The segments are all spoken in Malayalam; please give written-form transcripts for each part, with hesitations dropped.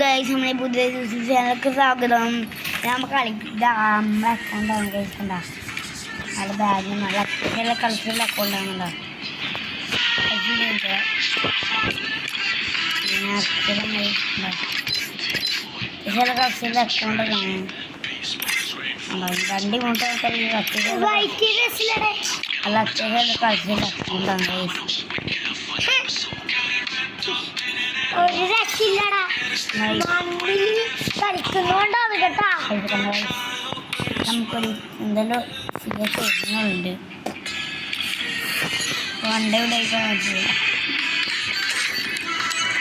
ഗൈസ് നമ്മളെ പുതിയ ചാനലിലേക്ക് സ്വാഗതം. നമ്മൾ കളിക്കാൻ അക്കൗണ്ടാണ് ഗൈസ്. കണ്ടാ നല്ല ബാഗ് നല്ല നല്ല കളർഫുൾ അക്കൗണ്ടാണല്ലോ. ചില കളർഫുൾ അക്കൗണ്ട് കാണാൻ രണ്ട് മൂന്ന് അല്ല ചില കളർഫുൾ അക്കൗണ്ടാണ് ഗൈസ്. ഒരു രക്ഷയില്ലടാ, കളിക്കുന്നോണ്ടാവും കേട്ടാ. നമുക്കൊരു എന്തെല്ലോ ഉണ്ട് വണ്ടേ മനസ്സിലായി.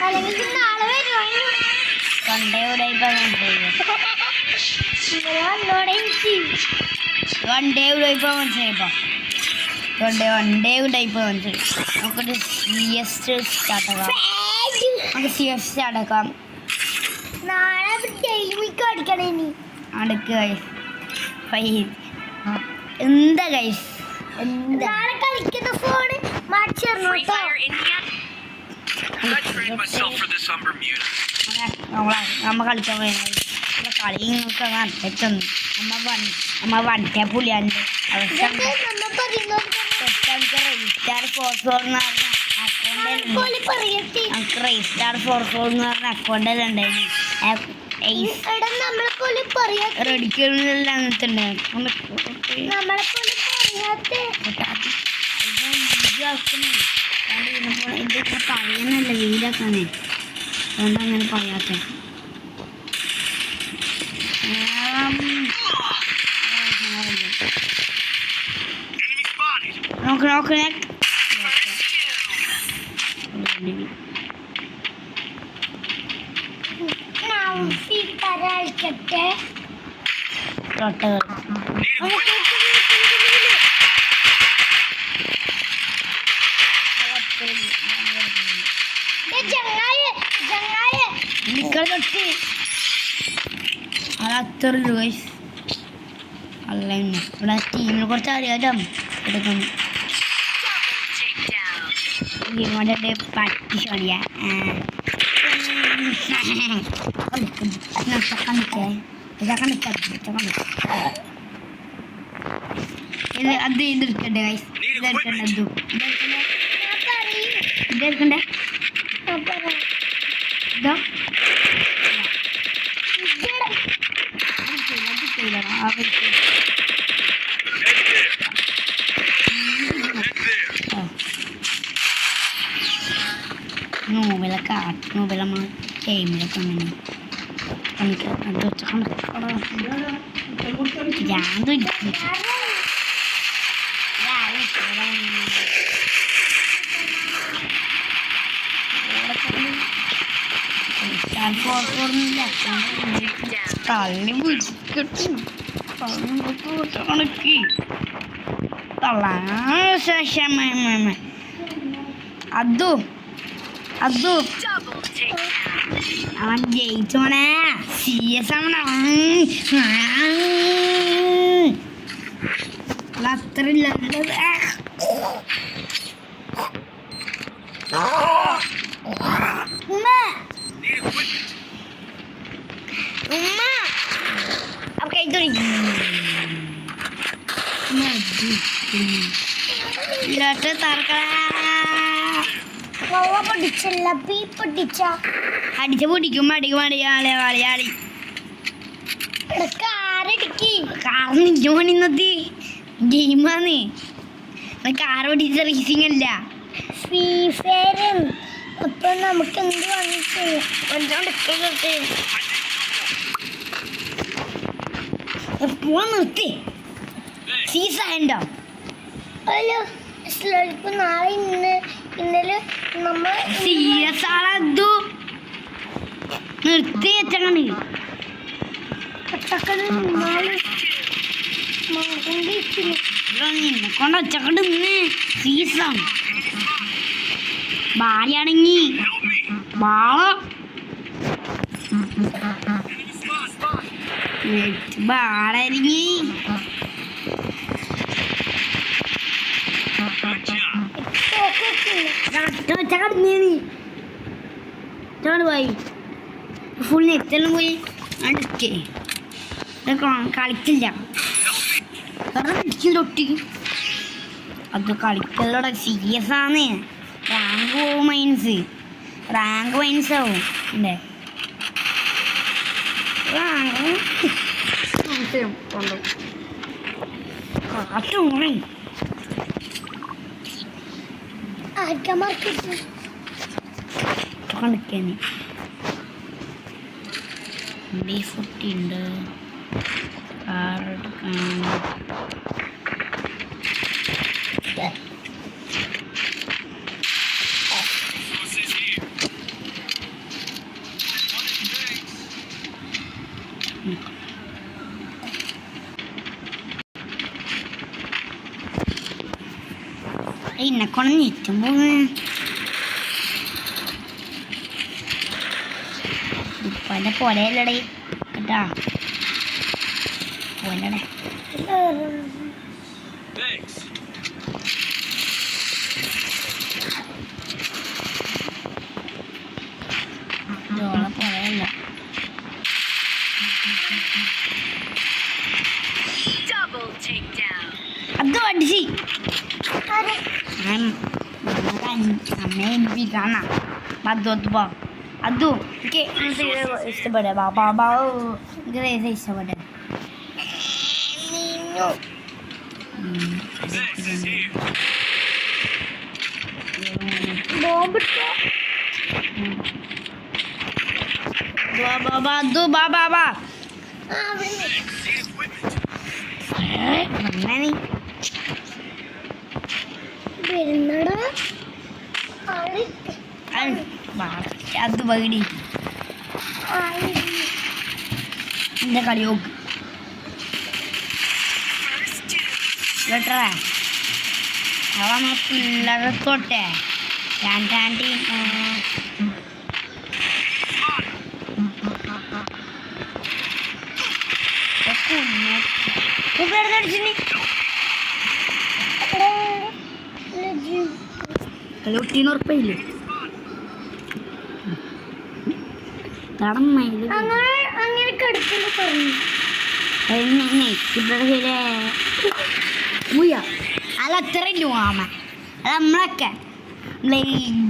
അല്ലെങ്കിൽ നാളെ വരുവാണ്. വണ്ടേ നമുക്കൊരു സ്റ്റാർട്ട് ആക്കാം. നാളെ ഡെയിലിക്ക് അടിക്കണേ നീ അടുക്ക് എന്താ ഗൈസ് നാളെ കളിക്കുന്ന ഫോണ് മാറ്റിയിരുന്നു കേട്ടോ. നമ്മ കളിക്കാൻ പോയത് കളി നിങ്ങൾക്ക് അറ്റൊന്നും നമ്മ വണ്ടേ പുലിയാണ്ട് അക്കൗണ്ടിലുണ്ടായിരുന്നു. റെഡിക്കെല്ലാം പറയുന്നല്ല വെയിലാക്കാനേ, അതുകൊണ്ട് അങ്ങനെ പറയാത്ത. നോക്ക് കളിക്കട്ടെ. അതത്രയുള്ളൂ ഗൈസ്. അല്ല ഇവിടെ ടീമിനെ കുറച്ച് അറിയാം എടുക്കുന്നു. ടീമോടെ പറ്റിച്ചോടിയാ അത് ഇതെടുക്കണ്ടേ ഗൈസ്, ഇതെടുക്കണ്ടേ ഇതെടുക്കണ്ടേ ഇതോ നോവലൊക്കെ നോവലമ്മ ഗെയിമിലൊക്കെ അങ്ങനെ എനിക്ക് അത് വെച്ച തള്ളി വിളിക്കട്ടെ കണക്കി അതു അവൻ ജയിച്ചോണേ. CS ആവണ അത്രയില്ല. അടിച്ച പൊടിക്കും മടിയാളി കാറിന് പണിന്നത്തി ഗെയിമാന്ന്. കാർ ഓടിച്ച റേസിംഗ് അല്ല, ഫ്രീ ഫയർ. അപ്പൊ നമുക്ക് എന്ത് വാങ്ങിച്ചു നിർത്തി സീസായുണ്ടോ? ഹലോ നാളെ ഇന്നലെ നമ്മ സീരിയസാണു നിർത്തി വെച്ചാണ്. നിന്നെ കൊണ്ട് ഒച്ചക്കണ്ട് ഇന്ന് സീസാണ്. ഭാര്യയാണെങ്കി ബാളരിങ്ങി ഫുൾ നെറ്റെല്ലാം പോയി അടുക്കേ കളിക്കില്ല കാരണം ഇടിക്കും തൊട്ടി അത് കളിക്കലോടെ സീരിയസ് ആണ് റാങ്ക് പോവും റാങ്ക് മൈനസ് ആവും അല്ലേ റാങ്ക് കൊണ്ടു കാറ്റും കളിക്കാൻ ഫുട്ടി ഉണ്ട് എന്നെ കൊണ്ട് ഞെറ്റും ഉപ്പൻ്റെ പോലെയല്ലടേ കേട്ടാ പോലടേ ഓളെ പോലെയല്ല അത് അടിച്ച് അമ്മയെ എനിപ്പിക്കാണ അതും എനിക്ക് ഇഷ്ടപ്പെട്ടെ ബാബാ എനിക്ക് ഇഷ്ടപ്പെട്ടെ ബാബാ അത് പകുതി എൻ്റെ കളി നോക്ക് കേട്ടേ അവ പിള്ളേർത്തോട്ടെ രണ്ടാണ്ടി കളി ഉറപ്പില്ലേ അങ്ങനെ കിടക്കുന്നു പറഞ്ഞു അല്ല അത്രയല്ലോ മാമ അത് നമ്മളൊക്കെ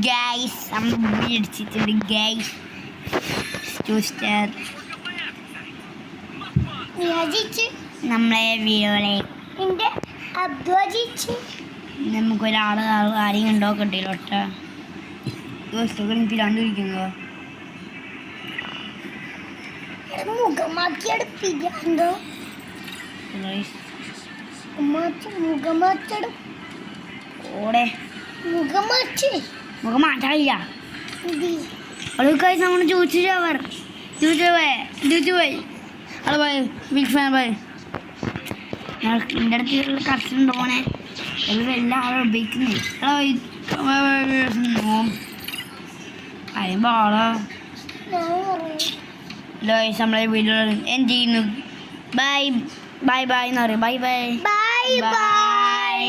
ഗൈസ് നമ്മൾ മേടിച്ചിട്ടുണ്ട് ഗൈസ് നമ്മളെ വീഡിയോയിലെ നമുക്കൊരാൾ ആരെയും ഉണ്ടോ കിട്ടിയില്ലോട്ട എനിക്ക് രണ്ടിരിക്കുന്നതോ മുഖമാക്കിയെടുപ്പിക്കാണ്ടോ ഓടെ മുഖം മാറ്റാറില്ല അവൾക്കായി നമ്മൾ ചോദിച്ചുപോയി അത് പോയി ബിഗ് ഫാൻ പോയി എൻ്റെ അടുത്ത് കറക്റ്റ് പോണേ എല്ലാ ആളും ഉപയോഗിക്കുന്നേ അറിയുമ്പോളോ നമ്മളെ വീഡിയോ എൻഡ് ചെയ്യുന്നു ബൈ ബൈ ബൈ എന്ന് പറയും ബൈ ബൈ ബൈ ബൈ.